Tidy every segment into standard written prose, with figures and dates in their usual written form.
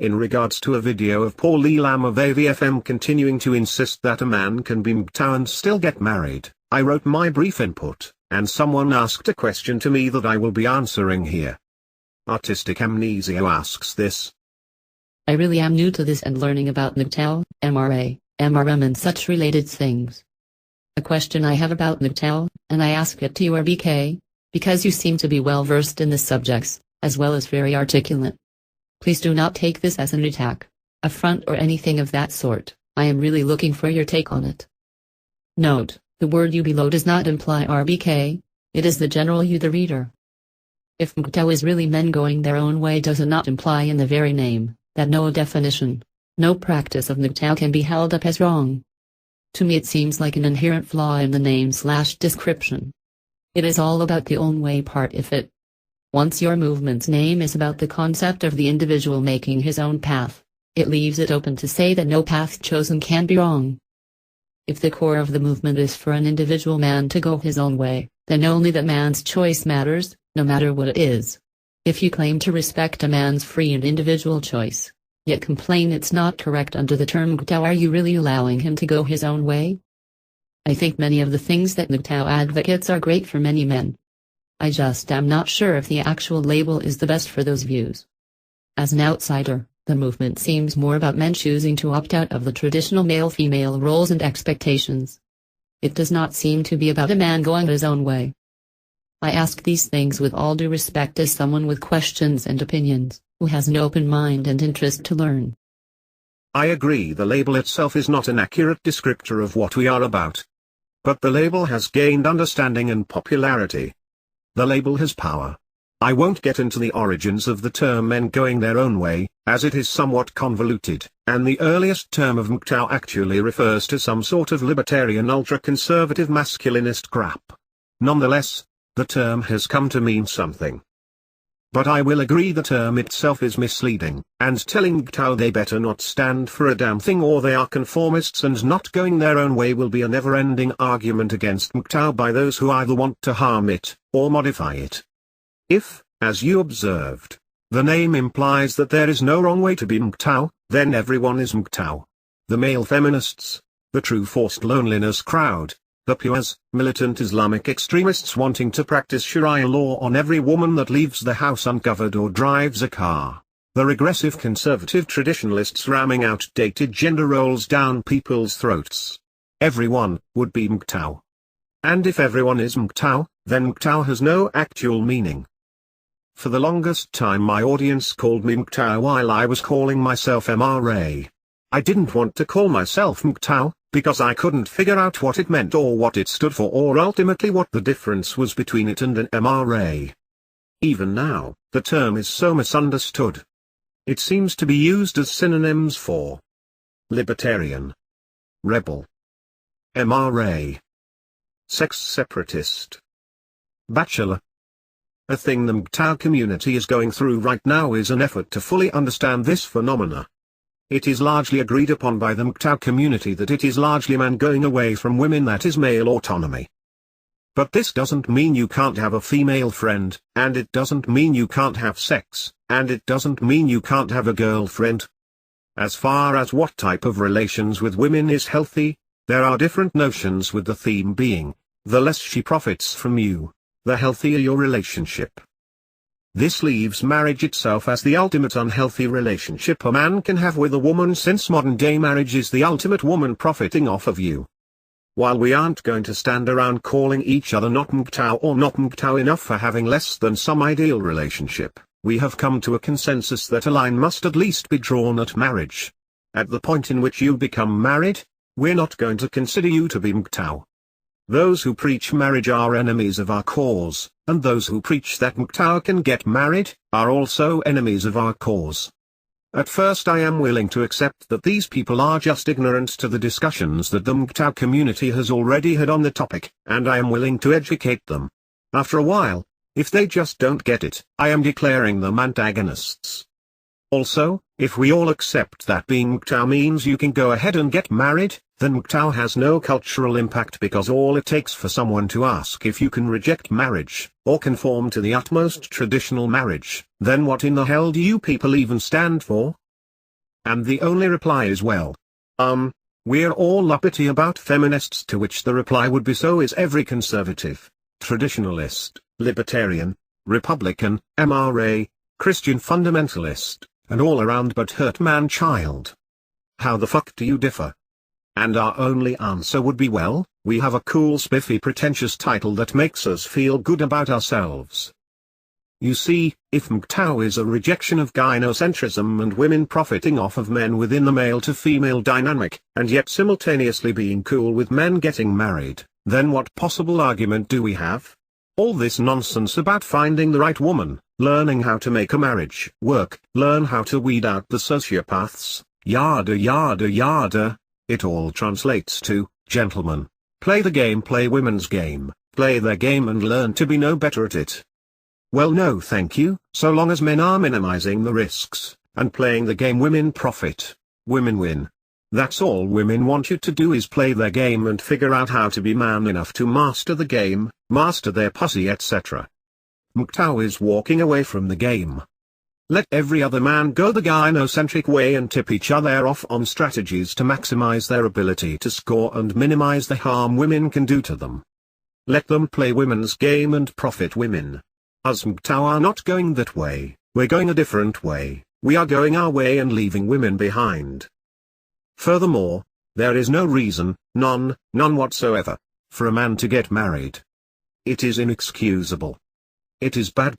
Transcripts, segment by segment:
in regards to a video of Paul Elam of AVFM continuing to insist that a man can be MGTOW and still get married, I wrote my brief input, and someone asked a question to me that I will be answering here. Artistic Amnesia asks this. I really am new to this and learning about MGTOW, MRA, MRM and such related things. A question I have about MGTOW, and I ask it to you RBK, because you seem to be well versed in the subjects, as well as very articulate. Please do not take this as an attack, affront or anything of that sort. I am really looking for your take on it. Note, the word you below does not imply RBK, it is the general you the reader. If MGTOW is really men going their own way does it not imply in the very name, that no definition, no practice of MGTOW can be held up as wrong. To me it seems like an inherent flaw in the name/description. It is all about the own way part if it. Once your movement's name is about the concept of the individual making his own path, it leaves it open to say that no path chosen can be wrong. If the core of the movement is for an individual man to go his own way, then only that man's choice matters, no matter what it is. If you claim to respect a man's free and individual choice, yet complain it's not correct under the term MGTOW, are you really allowing him to go his own way? I think many of the things that MGTOW advocates are great for many men. I just am not sure if the actual label is the best for those views. As an outsider, the movement seems more about men choosing to opt out of the traditional male-female roles and expectations. It does not seem to be about a man going his own way. I ask these things with all due respect as someone with questions and opinions, who has an open mind and interest to learn. I agree the label itself is not an accurate descriptor of what we are about. But the label has gained understanding and popularity. The label has power. I won't get into the origins of the term men going their own way, as it is somewhat convoluted, and the earliest term of MGTOW actually refers to some sort of libertarian ultra-conservative masculinist crap. Nonetheless, the term has come to mean something. But I will agree the term itself is misleading, and telling MGTOW they better not stand for a damn thing or they are conformists and not going their own way will be a never-ending argument against MGTOW by those who either want to harm it, or modify it. If, as you observed, the name implies that there is no wrong way to be MGTOW, then everyone is MGTOW. The male feminists, the true forced loneliness crowd, the PUAs, militant Islamic extremists wanting to practice Sharia law on every woman that leaves the house uncovered or drives a car, the regressive conservative traditionalists ramming outdated gender roles down people's throats. Everyone would be MGTOW. And if everyone is MGTOW, then MGTOW has no actual meaning. For the longest time my audience called me MGTOW while I was calling myself MRA. I didn't want to call myself MGTOW, because I couldn't figure out what it meant or what it stood for or ultimately what the difference was between it and an MRA. Even now, the term is so misunderstood. It seems to be used as synonyms for libertarian, rebel, MRA, sex separatist, bachelor. A thing the MGTOW community is going through right now is an effort to fully understand this phenomena. It is largely agreed upon by the MGTOW community that it is largely man going away from women, that is male autonomy. But this doesn't mean you can't have a female friend, and it doesn't mean you can't have sex, and it doesn't mean you can't have a girlfriend. As far as what type of relations with women is healthy, there are different notions, with the theme being, the less she profits from you, the healthier your relationship. This leaves marriage itself as the ultimate unhealthy relationship a man can have with a woman, since modern-day marriage is the ultimate woman profiting off of you. While we aren't going to stand around calling each other not MGTOW or not MGTOW enough for having less than some ideal relationship, we have come to a consensus that a line must at least be drawn at marriage. At the point in which you become married, we're not going to consider you to be MGTOW. Those who preach marriage are enemies of our cause, and those who preach that MGTOW can get married, are also enemies of our cause. At first I am willing to accept that these people are just ignorant to the discussions that the MGTOW community has already had on the topic, and I am willing to educate them. After a while, if they just don't get it, I am declaring them antagonists. Also, if we all accept that being MGTOW means you can go ahead and get married, then MGTOW has no cultural impact, because all it takes for someone to ask if you can reject marriage, or conform to the utmost traditional marriage, then what in the hell do you people even stand for? And the only reply is well. We're all uppity about feminists, to which the reply would be so is every conservative, traditionalist, libertarian, Republican, MRA, Christian fundamentalist, and all around but hurt man-child. How the fuck do you differ? And our only answer would be well, we have a cool spiffy pretentious title that makes us feel good about ourselves. You see, if MGTOW is a rejection of gynocentrism and women profiting off of men within the male-to-female dynamic, and yet simultaneously being cool with men getting married, then what possible argument do we have? All this nonsense about finding the right woman, learning how to make a marriage work, learn how to weed out the sociopaths, yada yada yada, it all translates to, gentlemen, play the game, play women's game, play their game and learn to be no better at it. Well, no thank you, so long as men are minimizing the risks, and playing the game, women profit, women win. That's all women want you to do, is play their game and figure out how to be man enough to master the game, master their pussy, etc. MGTOW is walking away from the game. Let every other man go the gynocentric way and tip each other off on strategies to maximize their ability to score and minimize the harm women can do to them. Let them play women's game and profit women. Us MGTOW are not going that way, we're going a different way, we are going our way and leaving women behind. Furthermore, there is no reason, none whatsoever, for a man to get married. It is inexcusable. It is bad,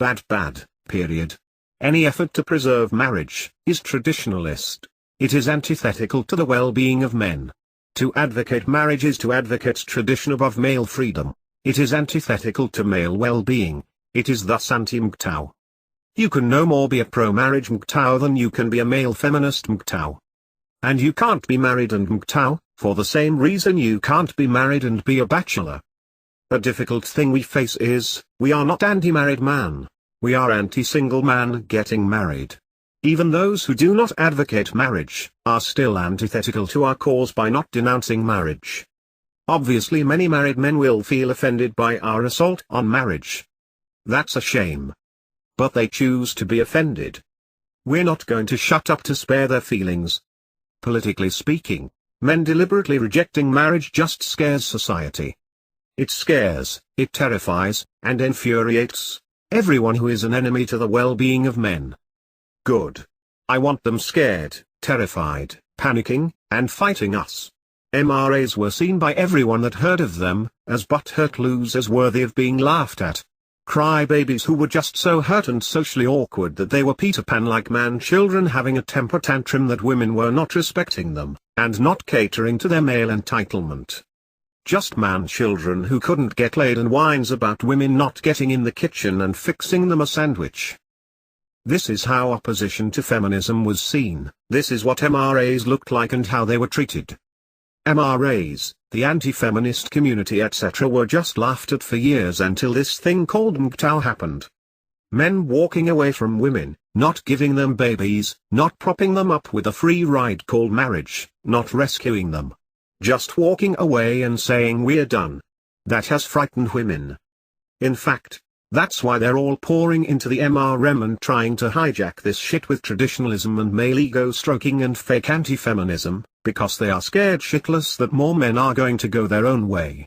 period. Any effort to preserve marriage is traditionalist. It is antithetical to the well-being of men. To advocate marriage is to advocate tradition above male freedom. It is antithetical to male well-being. It is thus anti-MGTOW. You can no more be a pro-marriage MGTOW than you can be a male feminist MGTOW. And you can't be married and MGTOW, for the same reason you can't be married and be a bachelor. A difficult thing we face is, we are not anti-married man. We are anti-single man getting married. Even those who do not advocate marriage, are still antithetical to our cause by not denouncing marriage. Obviously many married men will feel offended by our assault on marriage. That's a shame. But they choose to be offended. We're not going to shut up to spare their feelings. Politically speaking, men deliberately rejecting marriage just scares society. It scares, it terrifies, and infuriates everyone who is an enemy to the well-being of men. Good. I want them scared, terrified, panicking, and fighting us. MRAs were seen by everyone that heard of them, as butthurt losers worthy of being laughed at. Crybabies who were just so hurt and socially awkward that they were Peter Pan-like man-children having a temper tantrum that women were not respecting them, and not catering to their male entitlement. Just man-children who couldn't get laid and whines about women not getting in the kitchen and fixing them a sandwich. This is how opposition to feminism was seen, this is what MRAs looked like and how they were treated. MRAs, the anti-feminist community etc. were just laughed at for years until this thing called MGTOW happened. Men walking away from women, not giving them babies, not propping them up with a free ride called marriage, not rescuing them. Just walking away and saying we're done. That has frightened women. In fact, that's why they're all pouring into the MRM and trying to hijack this shit with traditionalism and male ego stroking and fake anti-feminism, because they are scared shitless that more men are going to go their own way.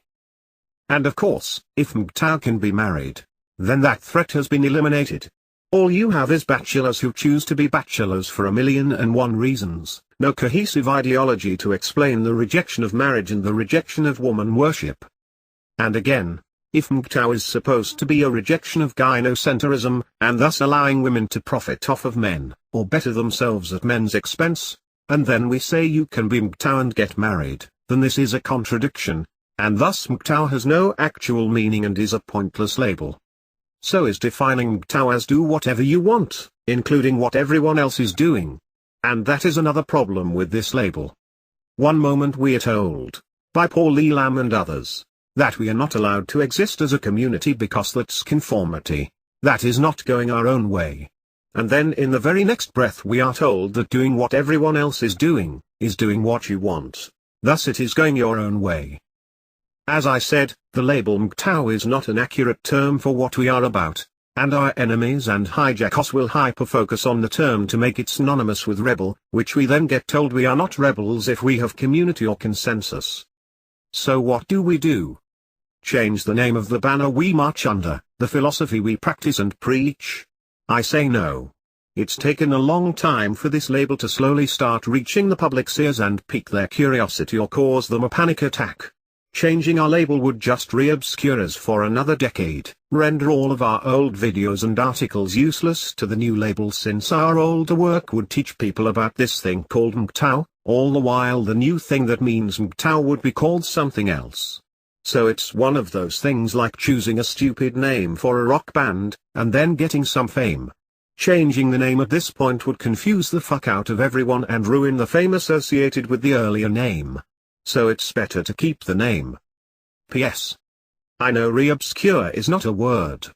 And of course, if MGTOW can be married, then that threat has been eliminated. All you have is bachelors who choose to be bachelors for 1,000,001 reasons, no cohesive ideology to explain the rejection of marriage and the rejection of woman worship. And again, if MGTOW is supposed to be a rejection of gynocentrism, and thus allowing women to profit off of men, or better themselves at men's expense, and then we say you can be MGTOW and get married, then this is a contradiction, and thus MGTOW has no actual meaning and is a pointless label. So is defining MGTOW as do whatever you want, including what everyone else is doing. And that is another problem with this label. One moment we are told, by Paul Elam and others, that we are not allowed to exist as a community because that's conformity, that is not going our own way. And then in the very next breath we are told that doing what everyone else is doing what you want, thus it is going your own way. As I said, the label MGTOW is not an accurate term for what we are about, and our enemies and hijackers will hyper-focus on the term to make it synonymous with rebel, which we then get told we are not rebels if we have community or consensus. So what do? Change the name of the banner we march under, the philosophy we practice and preach? I say no. It's taken a long time for this label to slowly start reaching the public's ears and pique their curiosity or cause them a panic attack. Changing our label would just re-obscure us for another decade, render all of our old videos and articles useless to the new label, since our older work would teach people about this thing called MGTOW, all the while the new thing that means MGTOW would be called something else. So it's one of those things like choosing a stupid name for a rock band, and then getting some fame. Changing the name at this point would confuse the fuck out of everyone and ruin the fame associated with the earlier name. So it's better to keep the name. P.S. I know re-obscure is not a word,